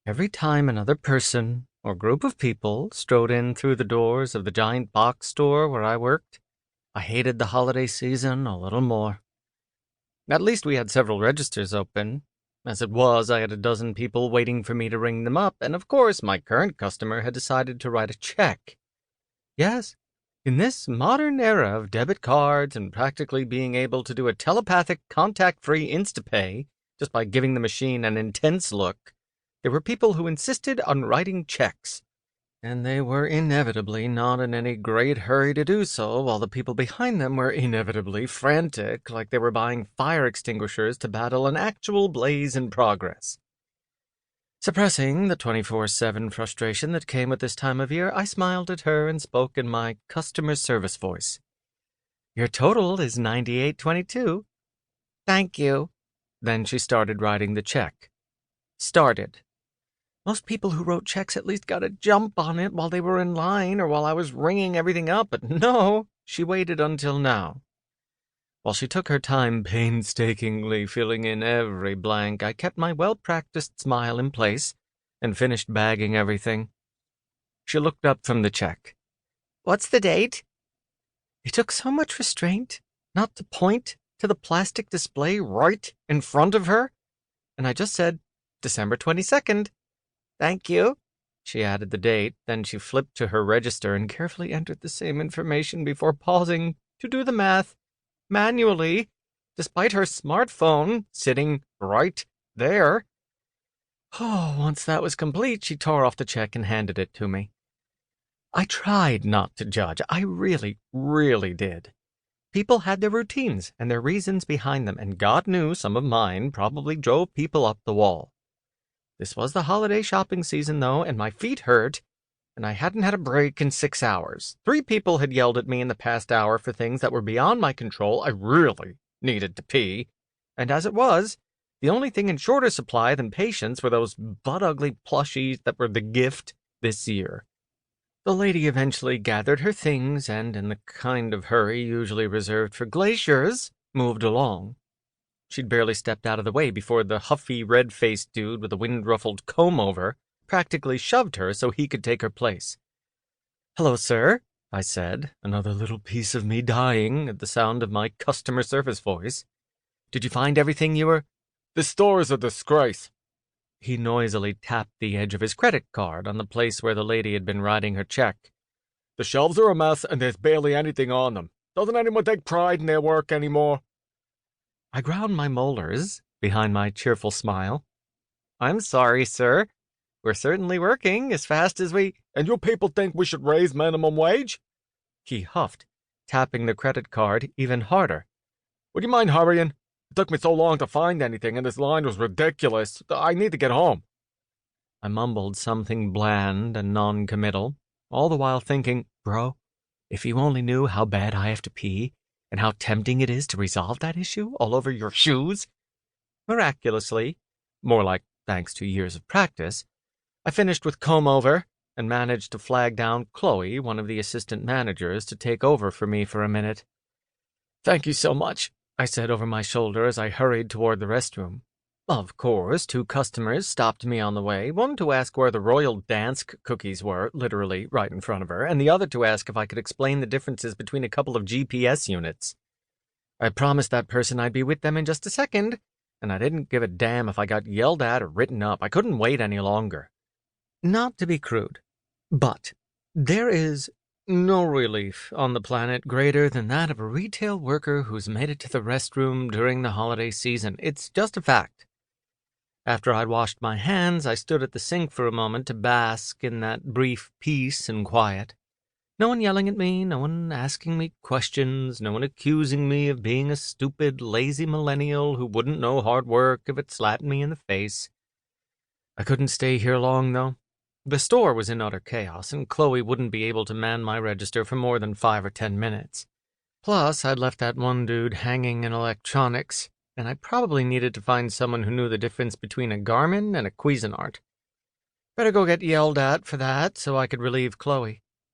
Every time another person or group of people strode in through the doors of the giant box store where I worked, I hated the holiday season a little more. At least we had several registers open. As it was, I had a dozen people waiting for me to ring them up, and of course my current customer had decided to write a check. Yes, in this modern era of debit cards and practically being able to do a telepathic, contact-free Instapay just by giving the machine an intense look, there were people who insisted on writing checks. And they were inevitably not in any great hurry to do so, while the people behind them were inevitably frantic, like they were buying fire extinguishers to battle an actual blaze in progress. Suppressing the 24/7 frustration that came with this time of year, I smiled at her and spoke in my customer service voice. "Your total is $98.22. "Thank you." Then she started writing the check. Started. Most people who wrote checks at least got a jump on it while they were in line or while I was ringing everything up, but no, she waited until now. While she took her time painstakingly filling in every blank, I kept my well-practiced smile in place and finished bagging everything. She looked up from the check. "What's the date?" It took so much restraint not to point to the plastic display right in front of her, and I just said, "December 22nd. "Thank you." She added the date, then she flipped to her register and carefully entered the same information before pausing to do the math manually, despite her smartphone sitting right there. Oh, once that was complete, she tore off the check and handed it to me. I tried not to judge. I really, really did. People had their routines and their reasons behind them, and God knew some of mine probably drove people up the wall. This was the holiday shopping season, though, and my feet hurt, and I hadn't had a break in 6 hours. 3 people had yelled at me in the past hour for things that were beyond my control. I really needed to pee, and as it was, the only thing in shorter supply than patience were those butt-ugly plushies that were the gift this year. The lady eventually gathered her things and, in the kind of hurry usually reserved for glaciers, moved along. She'd barely stepped out of the way before the huffy, red-faced dude with a wind-ruffled comb-over practically shoved her so he could take her place. "Hello, sir," I said, another little piece of me dying at the sound of my customer service voice. "Did you find everything you were—" "This store is a disgrace." He noisily tapped the edge of his credit card on the place where the lady had been writing her check. "The shelves are a mess and there's barely anything on them. Doesn't anyone take pride in their work anymore?" I ground my molars behind my cheerful smile. "I'm sorry, sir. We're certainly working as fast as we—" "And you people think we should raise minimum wage?" He huffed, tapping the credit card even harder. "Would you mind hurrying? It took me so long to find anything and this line was ridiculous. I need to get home." I mumbled something bland and non-committal, all the while thinking, "Bro, if you only knew how bad I have to pee, and how tempting it is to resolve that issue all over your shoes." Miraculously, more like thanks to years of practice, I finished with comb-over and managed to flag down Chloe, one of the assistant managers, to take over for me for a minute. "Thank you so much," I said over my shoulder as I hurried toward the restroom. Of course, 2 customers stopped me on the way, one to ask where the Royal Dansk cookies were, literally right in front of her, and the other to ask if I could explain the differences between a couple of GPS units. I promised that person I'd be with them in just a second, and I didn't give a damn if I got yelled at or written up. I couldn't wait any longer. Not to be crude, but there is no relief on the planet greater than that of a retail worker who's made it to the restroom during the holiday season. It's just a fact. After I'd washed my hands, I stood at the sink for a moment to bask in that brief peace and quiet. No one yelling at me, no one asking me questions, no one accusing me of being a stupid, lazy millennial who wouldn't know hard work if it slapped me in the face. I couldn't stay here long, though. The store was in utter chaos, and Chloe wouldn't be able to man my register for more than 5 or 10 minutes. Plus, I'd left that one dude hanging in electronics, and I probably needed to find someone who knew the difference between a Garmin and a Cuisinart. Better go get yelled at for that so I could relieve Chloe.